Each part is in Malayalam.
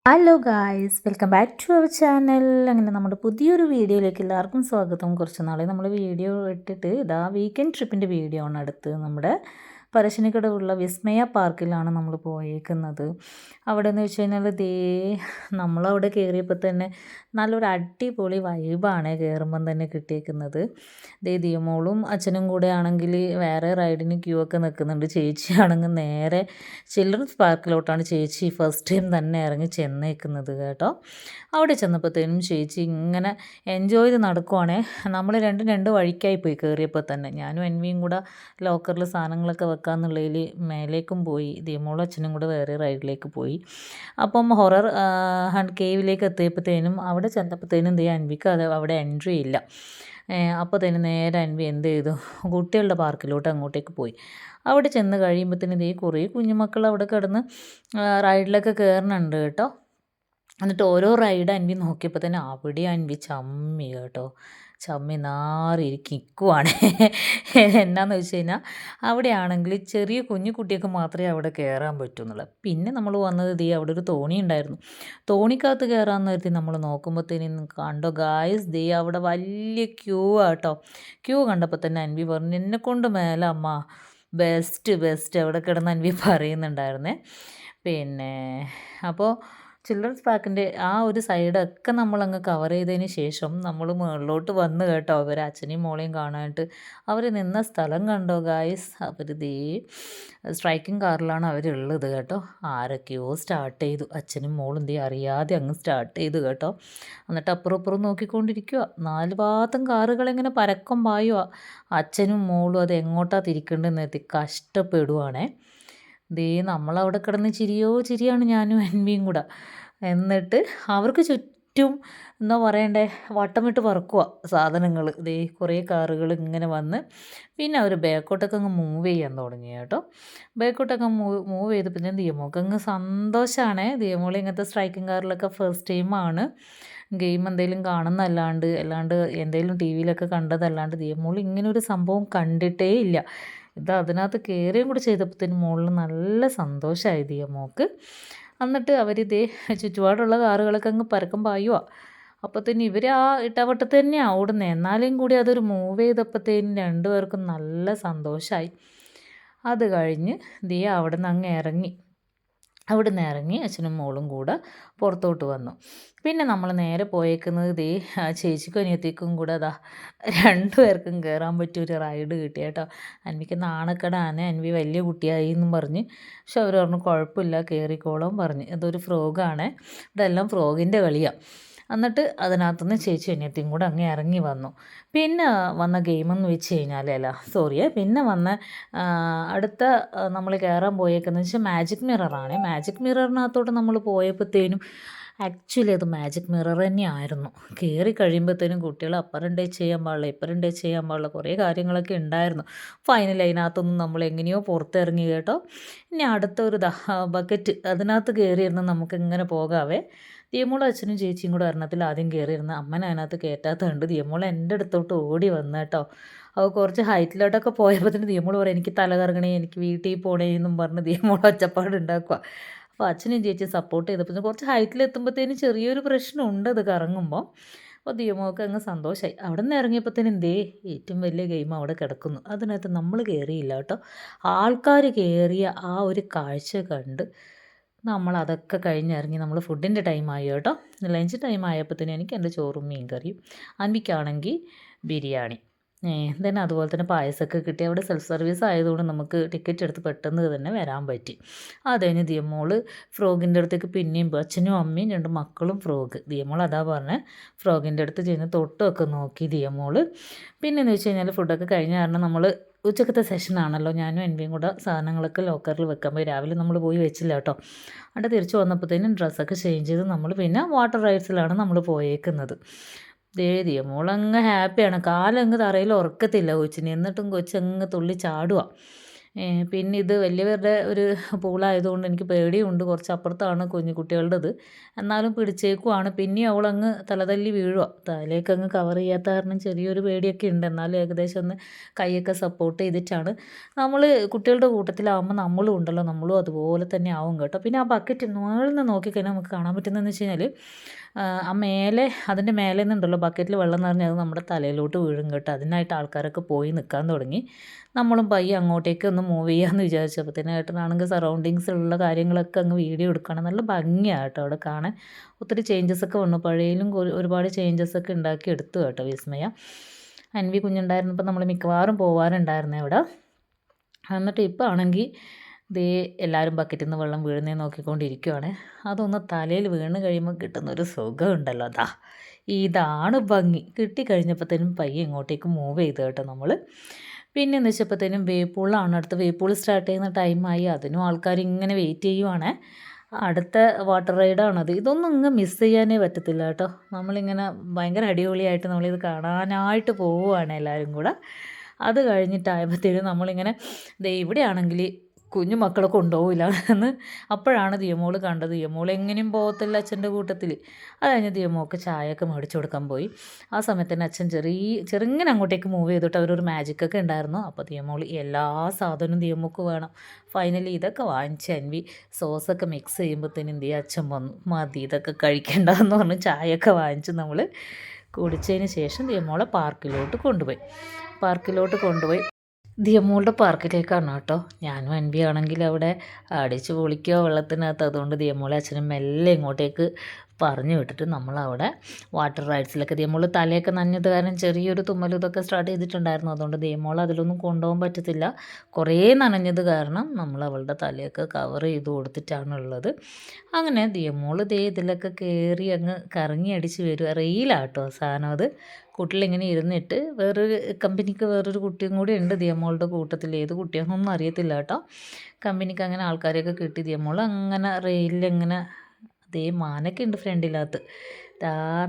Hello guys, welcome back to our channel. അങ്ങനെ നമ്മുടെ പുതിയൊരു വീഡിയോയിലേക്ക് എല്ലാവർക്കും സ്വാഗതം. കുറച്ച് നാളെ നമ്മൾ വീഡിയോ ഇട്ടിട്ട് ഇതാ വീക്കെൻഡ് ട്രിപ്പിൻ്റെ വീഡിയോ ആണ് അടുത്ത് നമ്മുടെ പറശ്ശിനിക്കടവുള്ള വിസ്മയ പാർക്കിലാണ് നമ്മൾ പോയേക്കുന്നത്. അവിടെ എന്ന് വെച്ച് കഴിഞ്ഞാൽ നമ്മളവിടെ കയറിയപ്പോൾ തന്നെ നല്ലൊരു അടിപൊളി വൈബാണ് കയറുമ്പം തന്നെ കിട്ടിയേക്കുന്നത്. ദിയമോളും അച്ഛനും കൂടെ ആണെങ്കിൽ വേറെ റൈഡിന് ക്യൂ ഒക്കെ നിൽക്കുന്നുണ്ട്. ചേച്ചിയാണെങ്കിൽ നേരെ ചിൽഡ്രൻസ് പാർക്കിലോട്ടാണ് ചേച്ചി ഫസ്റ്റ് ടൈം തന്നെ ഇറങ്ങി ചെന്നേക്കുന്നത് കേട്ടോ. അവിടെ ചെന്നപ്പോഴത്തേനും ചേച്ചി ഇങ്ങനെ എൻജോയ് ചെയ്ത് നടക്കുവാണേ. നമ്മൾ രണ്ട് വഴിക്കായി പോയി കയറിയപ്പോൾ തന്നെ. ഞാനും എൻവിയും കൂടെ ലോക്കറിൽ സാധനങ്ങളൊക്കെ വെക്കാമെന്നുള്ളതിൽ മേലേക്കും പോയി. ദിയമോളും അച്ഛനും കൂടെ വേറെ റൈഡിലേക്ക് പോയി. അപ്പം ഹൊറർ കേവിലേക്ക് എത്തിയപ്പോഴത്തേനും അവിടെ ചെന്നപ്പോഴത്തേനും അൻവിക്ക് അവിടെ എൻട്രി ഇല്ല. അപ്പോൾ തന്നെ നേരെ അൻവി എന്ത് ചെയ്തു, കുട്ടികളുടെ പാർക്കിലോട്ട് അങ്ങോട്ടേക്ക് പോയി. അവിടെ ചെന്ന് കഴിയുമ്പോഴത്തേനും കുറേ കുഞ്ഞുമക്കൾ അവിടെ കിടന്ന് റൈഡിലൊക്കെ കയറുന്നുണ്ട് കേട്ടോ. എന്നിട്ട് ഓരോ റൈഡ് അൻവി നോക്കിയപ്പോൾ തന്നെ അവിടെ അൻവി ചമ്മി കേട്ടോ. ചമ്മി നാറിയിരിക്കുവാണ്. എന്നാന്ന് വെച്ച് കഴിഞ്ഞാൽ അവിടെയാണെങ്കിൽ ചെറിയ കുഞ്ഞു കുട്ടിയൊക്കെ മാത്രമേ അവിടെ കയറാൻ പറ്റുന്നുള്ളൂ. പിന്നെ നമ്മൾ വന്നത് അവിടെ ഒരു തോണി ഉണ്ടായിരുന്നു. തോണിക്കകത്ത് കയറാമെന്ന് കരുതി നമ്മൾ നോക്കുമ്പോഴത്തേനും കണ്ടോ ഗായ്സ്, അവിടെ വലിയ ക്യൂ ആട്ടോ. ക്യൂ കണ്ടപ്പോൾ തന്നെ അൻവി പറഞ്ഞു, എന്നെക്കൊണ്ട് മേലെ അമ്മ, ബെസ്റ്റ് അവിടെ കിടന്ന് അൻവി പറയുന്നുണ്ടായിരുന്നേ. പിന്നെ അപ്പോൾ ചിൽഡ്രൻസ് പാർക്കിൻ്റെ ആ ഒരു സൈഡൊക്കെ നമ്മളങ്ങ് കവർ ചെയ്തതിന് ശേഷം നമ്മൾ മുകളിലോട്ട് വന്ന് കേട്ടോ. അവർ അച്ഛനെയും മോളെയും കാണാനായിട്ട് അവർ നിന്ന സ്ഥലം കണ്ടോ ഗായ്സ്. അവർ സ്ട്രൈക്കിംഗ് കാറിലാണ് അവരുള്ളത് കേട്ടോ. ആരൊക്കെയോ സ്റ്റാർട്ട് ചെയ്തു, അച്ഛനും മോളും അറിയാതെ അങ്ങ് സ്റ്റാർട്ട് ചെയ്തു കേട്ടോ. എന്നിട്ട് അപ്പുറം നോക്കിക്കൊണ്ടിരിക്കുക. 4 ഭാഗത്തും കാറുകളിങ്ങനെ പരക്കം പായുക. അച്ഛനും മോളും അത് എങ്ങോട്ടാണ് തിരിക്കേണ്ടതെന്ന് എത്തി കഷ്ടപ്പെടുവാണേ. നമ്മളവിടെ കിടന്ന് ചിരിയാണ് ഞാനും അൻവിയും കൂടെ. എന്നിട്ട് അവർക്ക് ചുറ്റും എന്താ പറയണ്ടേ, വട്ടമിട്ട് പറക്കുക സാധനങ്ങൾ. കുറേ കാറുകൾ ഇങ്ങനെ വന്ന് പിന്നെ അവർ ബാക്കോട്ടൊക്കെ അങ്ങ് മൂവ് ചെയ്യാൻ തുടങ്ങി കേട്ടോ. ബാക്കോട്ടൊക്കെ മൂവ് ചെയ്ത് പിന്നെ ദിയമോൾക്ക് അങ്ങ് സന്തോഷമാണ്. ദിയമോൾ ഇങ്ങനത്തെ സ്ട്രൈക്കിംഗ് കാറിലൊക്കെ ഫസ്റ്റ് ടൈമാണ്. ഗെയിം എന്തെങ്കിലും കാണുന്നതല്ലാണ്ട് എന്തെങ്കിലും ടി വിയിലൊക്കെ കണ്ടതല്ലാണ്ട് ദിയമോൾ ഇങ്ങനൊരു സംഭവം കണ്ടിട്ടേ ഇല്ല. അതിനകത്ത് കയറുകയും കൂടി ചെയ്തപ്പോഴത്തേനും മുകളിൽ നല്ല സന്തോഷമായി ദിയമോൾക്ക്. എന്നിട്ട് ചുറ്റുപാടുള്ള കാറുകളൊക്കെ അങ്ങ് പരക്കം പായുക. അപ്പോഴത്തേനും ഇവർ ആ ഇട്ടവട്ടത്ത് തന്നെയാണ് ഓടുന്നത്. എന്നാലും കൂടി അതൊരു മൂവ് ചെയ്തപ്പോഴത്തേനും രണ്ടുപേർക്കും നല്ല സന്തോഷമായി. അത് കഴിഞ്ഞ് അവിടെ നിന്ന് അങ്ങ് ഇറങ്ങി. അച്ഛനും മോളും കൂടെ പുറത്തോട്ട് വന്നു. പിന്നെ നമ്മൾ നേരെ പോയേക്കുന്നത് ചേച്ചിക്കും അനിയത്തിക്കും കൂടെ രണ്ടുപേർക്കും കയറാൻ പറ്റിയൊരു റൈഡ് കിട്ടി കേട്ടോ. അൻവിക്ക് നാണക്കേടാണ്, അൻവി വലിയ കുട്ടിയായി എന്നും പറഞ്ഞ്. പക്ഷെ അവർ പറഞ്ഞു കുഴപ്പമില്ല കയറിക്കോളം പറഞ്ഞ്. ഇതൊരു ഫ്രോഗാണ്, ഇവിടെ എല്ലാം ഫ്രോഗിൻ്റെ കളിയാണ്. എന്നിട്ട് അതിനകത്തുനിന്ന് ചേച്ചി അനിയത്തിയും കൂടെ അങ്ങ് ഇറങ്ങി വന്നു. പിന്നെ വന്ന ഗെയിമെന്ന് വെച്ച് കഴിഞ്ഞാൽ പിന്നെ വന്ന അടുത്ത നമ്മൾ കയറാൻ പോയേക്കുന്നത് വെച്ചാൽ മാജിക് മിററാണ്. മാജിക് മിററിനകത്തോട്ട് നമ്മൾ പോയപ്പോഴത്തേനും ആക്ച്വലി അത് മാജിക് മിറർ തന്നെയായിരുന്നു. കയറി കഴിയുമ്പോഴത്തേനും കുട്ടികൾ അപ്പുറം ടച്ച് ചെയ്യാൻ പാടില്ല, ഇപ്പുറം ടച്ച് ചെയ്യാൻ പാടില്ല, കുറേ കാര്യങ്ങളൊക്കെ ഉണ്ടായിരുന്നു. ഫൈനൽ അതിനകത്തൊന്നും നമ്മൾ എങ്ങനെയോ പുറത്തിറങ്ങി കേട്ടോ. ഇനി അടുത്തൊരു ബക്കറ്റ്, അതിനകത്ത് കയറിയിരുന്ന് നമുക്ക് ഇങ്ങനെ പോകാവേ. ദിയമോളും അച്ഛനും ചേച്ചിയും കൂടെ ഒരെണ്ണത്തിൽ ആദ്യം കയറിയിരുന്ന അമ്മൻ അതിനകത്ത് കയറ്റാത്തതുണ്ട്. ദിയമോൾ എൻ്റെ അടുത്തോട്ട് ഓടി വന്നു കേട്ടോ. അവൾ കുറച്ച് ഹൈറ്റിലോട്ടൊക്കെ പോയപ്പോൾ ദിയമോൾ പറയും, എനിക്ക് തല കറങ്ങണേ, എനിക്ക് വീട്ടിൽ പോകണേ എന്നും പറഞ്ഞ് ദിയമോൾ ഒച്ചപ്പാട് ഉണ്ടാക്കുക. അപ്പോൾ അച്ഛനും ചേച്ചിയും സപ്പോർട്ട് ചെയ്തപ്പോൾ കുറച്ച് ഹൈറ്റിലെത്തുമ്പോഴത്തേനും ചെറിയൊരു പ്രശ്നമുണ്ട് അത് കറങ്ങുമ്പോൾ. അപ്പോൾ ദിയമോൾക്ക് അങ്ങ് സന്തോഷമായി. അവിടെ നിന്ന് ഇറങ്ങിയപ്പോഴത്തേനും ഏറ്റവും വലിയ ഗെയിം അവിടെ കിടക്കുന്നു. അതിനകത്ത് നമ്മൾ കയറിയില്ല കേട്ടോ. ആൾക്കാർ കയറിയ ആ ഒരു കാഴ്ച കണ്ട് നമ്മളതൊക്കെ കഴിഞ്ഞിറങ്ങി. നമ്മൾ ഫുഡിൻ്റെ ടൈമായി കേട്ടോ. ലഞ്ച് ടൈം ആയപ്പോഴത്തേനും എനിക്ക് എൻ്റെ ചോറും മീൻ കറിയും, അൻവിക്കാണെങ്കിൽ ബിരിയാണി, തന്നെ അതുപോലെ തന്നെ പായസമൊക്കെ കിട്ടി. അവിടെ സെൽഫ് സർവീസ് ആയതുകൊണ്ട് നമുക്ക് ടിക്കറ്റ് എടുത്ത് പെട്ടെന്ന് തന്നെ വരാൻ പറ്റി. അത് കഴിഞ്ഞ് ദിയമോൾ ഫ്രോഗിൻ്റെ അടുത്തേക്ക് പിന്നെയും അച്ഛനും അമ്മയും 2 മക്കളും ദിയമോൾ അതാ പറഞ്ഞത്, ഫ്രോഗിൻ്റെ അടുത്ത് ചെന്ന് തൊട്ടൊക്കെ നോക്കി ദിയമോൾ. പിന്നെയെന്ന് വെച്ച് കഴിഞ്ഞാൽ ഫുഡൊക്കെ കഴിഞ്ഞ കാരണം നമ്മൾ ഉച്ചക്കത്തെ സെഷനാണല്ലോ, ഞാനും എൻ്റെയും കൂടെ സാധനങ്ങളൊക്കെ ലോക്കറിൽ വെക്കാൻ പോയി. രാവിലെ നമ്മൾ പോയി വെച്ചില്ല കേട്ടോ. അവിടെ തിരിച്ച് വന്നപ്പോഴത്തേനും ഡ്രസ്സൊക്കെ ചേഞ്ച് ചെയ്ത് നമ്മൾ പിന്നെ വാട്ടർ റൈഡ്സിലാണ് നമ്മൾ പോയേക്കുന്നത്. ദിയമോളങ്ങ് ഹാപ്പിയാണ്. കാലങ്ങ് തറയിൽ ഉറക്കത്തില്ല കൊച്ചിന്. എന്നിട്ടും കൊച്ചങ്ങ് തുള്ളി ചാടുക. പിന്നെ ഇത് വലിയവരുടെ ഒരു പൂളായതുകൊണ്ട് എനിക്ക് പേടിയുണ്ട്. കുറച്ച് അപ്പുറത്താണ് കുഞ്ഞു കുട്ടികളുടേത്. എന്നാലും പിടിച്ചേക്കുവാണ്. പിന്നെയും അവളങ്ങ് തലതല്ലി വീഴുക. തലയൊക്കെ കവർ ചെയ്യാത്ത കാരണം ചെറിയൊരു പേടിയൊക്കെ ഉണ്ട്. എന്നാലും ഏകദേശം ഒന്ന് കൈയൊക്കെ സപ്പോർട്ട് ചെയ്തിട്ടാണ്. നമ്മൾ കുട്ടികളുടെ കൂട്ടത്തിലാവുമ്പോൾ നമ്മളും ഉണ്ടല്ലോ, നമ്മളും അതുപോലെ തന്നെ ആവും കേട്ടോ. പിന്നെ ആ ബക്കറ്റ് മുകളിൽ നിന്ന് നോക്കിക്കഴിഞ്ഞാൽ നമുക്ക് കാണാൻ പറ്റുന്നതെന്ന് വെച്ച് കഴിഞ്ഞാൽ ആ മേലെ, അതിൻ്റെ മേലെ നിന്നുണ്ടല്ലോ ബക്കറ്റിൽ വെള്ളം നിറഞ്ഞ് അത് നമ്മുടെ തലയിലോട്ട് വീഴും കേട്ടോ. അതിനായിട്ട് ആൾക്കാരൊക്കെ പോയി നിൽക്കാൻ തുടങ്ങി. നമ്മളും പയ്യെ അങ്ങോട്ടേക്ക് ഒന്ന് മൂവ് ചെയ്യാമെന്ന് വിചാരിച്ചപ്പോൾ തന്നെ ഏട്ടനാണെങ്കിൽ സറൗണ്ടിങ്സിലുള്ള കാര്യങ്ങളൊക്കെ അങ്ങ് വീഡിയോ എടുക്കണം. നല്ല ഭംഗിയാണ് കേട്ടോ അവിടെ കാണാൻ. ഒത്തിരി ചേഞ്ചസൊക്കെ വന്നു. പഴയതിലും ഒരുപാട് ചേഞ്ചസൊക്കെ ഉണ്ടാക്കി എടുത്തു കേട്ടോ വിസ്മയ. അൻവി കുഞ്ഞുണ്ടായിരുന്നപ്പോൾ നമ്മൾ മിക്കവാറും പോകാറുണ്ടായിരുന്നേ അവിടെ. എന്നിട്ട് ഇപ്പോൾ ആണെങ്കിൽ ദേ എല്ലാവരും ബക്കറ്റിൽ നിന്ന് വെള്ളം വീഴുന്നേ നോക്കിക്കൊണ്ടിരിക്കുവാണ്. അതൊന്ന് തലയിൽ വീണ് കഴിയുമ്പോൾ കിട്ടുന്നൊരു സുഖമുണ്ടല്ലോ, ഇതാണ് ഭംഗി. കിട്ടിക്കഴിഞ്ഞപ്പോഴത്തേനും പയ്യെ ഇങ്ങോട്ടേക്ക് മൂവ് ചെയ്ത് കേട്ടോ നമ്മൾ. പിന്നെ എന്ന് വെച്ചപ്പോഴത്തേനും വേപ്പൂളാണ്. അടുത്ത വേപ്പൂൾ സ്റ്റാർട്ട് ചെയ്യുന്ന ടൈമായി. അതിനും ആൾക്കാർ ഇങ്ങനെ വെയിറ്റ് ചെയ്യുവാണ്. അടുത്ത വാട്ടർ റൈഡാണത്. ഇതൊന്നും ഇങ്ങ് മിസ് ചെയ്യാനേ പറ്റത്തില്ല കേട്ടോ. നമ്മളിങ്ങനെ ഭയങ്കര അടിപൊളിയായിട്ട് നമ്മളിത് കാണാനായിട്ട് പോവുകയാണ് എല്ലാവരും കൂടെ. അത് കഴിഞ്ഞിട്ടായപ്പോഴത്തേനും നമ്മളിങ്ങനെ ഇവിടെയാണെങ്കിൽ കുഞ്ഞു മക്കളെ കൊണ്ടുപോകില്ല എന്ന് അപ്പോഴാണ് ദിയമോൾ കണ്ടത്. ദിയമോൾ എങ്ങനെയും പോകത്തില്ല അച്ഛൻ്റെ കൂട്ടത്തിൽ. അത് കഴിഞ്ഞ് ദിയമോൾക്ക് ചായയൊക്കെ മേടിച്ചു കൊടുക്കാൻ പോയി. ആ സമയത്ത് തന്നെ അച്ഛൻ ചെറുങ്ങനെ അങ്ങോട്ടേക്ക് മൂവ് ചെയ്തിട്ട് അവരൊരു മാജിക്കൊക്കെ ഉണ്ടായിരുന്നു. അപ്പോൾ ദിയമോൾ എല്ലാ സാധനവും ദിയമോൾക്ക് വേണം. ഫൈനലി ഇതൊക്കെ വാങ്ങിച്ച് അൻവി സോസൊക്കെ മിക്സ് ചെയ്യുമ്പോഴത്തേനും എന്ത് ചെയ്യുക, അച്ഛൻ വന്നു, മതി ഇതൊക്കെ കഴിക്കേണ്ടതെന്ന് പറഞ്ഞ് ചായയൊക്കെ വാങ്ങിച്ച് നമ്മൾ കുടിച്ചതിന് ശേഷം ദിയമോളെ പാർക്കിലോട്ട് കൊണ്ടുപോയി ദിയമോളുടെ പാർക്കിലേക്കാണ് കേട്ടോ. ഞാനും അൻവിയാണെങ്കിൽ അവിടെ അടിച്ച് പൊളിക്കുക വെള്ളത്തിനകത്ത്. അതുകൊണ്ട് ദിയമോളെ അച്ഛനും മെല്ലെ ഇങ്ങോട്ടേക്ക് പറഞ്ഞു വിട്ടിട്ട് നമ്മളവിടെ വാട്ടർ റൈഡ്സിലൊക്കെ ദിയമോൾ തലയൊക്കെ നനഞ്ഞത് കാരണം ചെറിയൊരു തുമ്മലും ഇതൊക്കെ സ്റ്റാർട്ട് ചെയ്തിട്ടുണ്ടായിരുന്നു. അതുകൊണ്ട് ദിയമോൾ അതിലൊന്നും കൊണ്ടുപോകാൻ പറ്റത്തില്ല. കുറേ നനഞ്ഞത് കാരണം നമ്മൾ അവളുടെ തലയൊക്കെ കവർ ചെയ്ത് കൊടുത്തിട്ടാണുള്ളത്. അങ്ങനെ ദിയമോൾ ഇതിലൊക്കെ കയറി അങ്ങ് കറങ്ങി അടിച്ച് വരിക. റെയിലാട്ടോ സാധനം അത്. കൂട്ടിലിങ്ങനെ ഇരുന്നിട്ട് വേറൊരു കുട്ടിയും കൂടി ഉണ്ട് ദിയമോളുടെ കൂട്ടത്തിൽ. ഏത് കുട്ടിയാണെന്നൊന്നും അറിയത്തില്ല കേട്ടോ. കമ്പനിക്ക് അങ്ങനെ ആൾക്കാരെയൊക്കെ കിട്ടി. ദിയമോൾ അങ്ങനെ റെയിലിങ്ങനെ മാനൊക്കെ ഉണ്ട് ഫ്രണ്ടിനകത്ത്.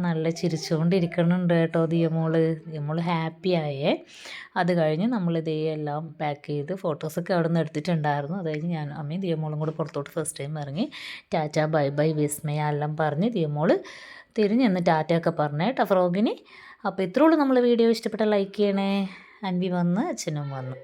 നല്ല ചിരിച്ചുകൊണ്ടിരിക്കണുണ്ട് കേട്ടോ ദിയമോൾ ഹാപ്പിയായേ. അത് കഴിഞ്ഞ് നമ്മൾ എല്ലാം പാക്ക് ചെയ്ത് ഫോട്ടോസൊക്കെ അവിടെ നിന്ന് എടുത്തിട്ടുണ്ടായിരുന്നു. അത് കഴിഞ്ഞ് ഞാൻ അമ്മയും ദിയമോളും കൂടെ പുറത്തോട്ട് ഫസ്റ്റ് ടൈം ഇറങ്ങി ടാറ്റ ബൈ ബൈ വിസ്മയ എല്ലാം പറഞ്ഞ് ദിയമോൾ തിരിഞ്ഞെന്ന് ടാറ്റയൊക്കെ പറഞ്ഞേ കേട്ടോ ഫ്രോഗിന്. അപ്പോൾ ഇത്രയുള്ളൂ നമ്മളെ വീഡിയോ. ഇഷ്ടപ്പെട്ട ലൈക്ക് ചെയ്യണേ. അൻവി വന്ന് അച്ഛനും വന്നു.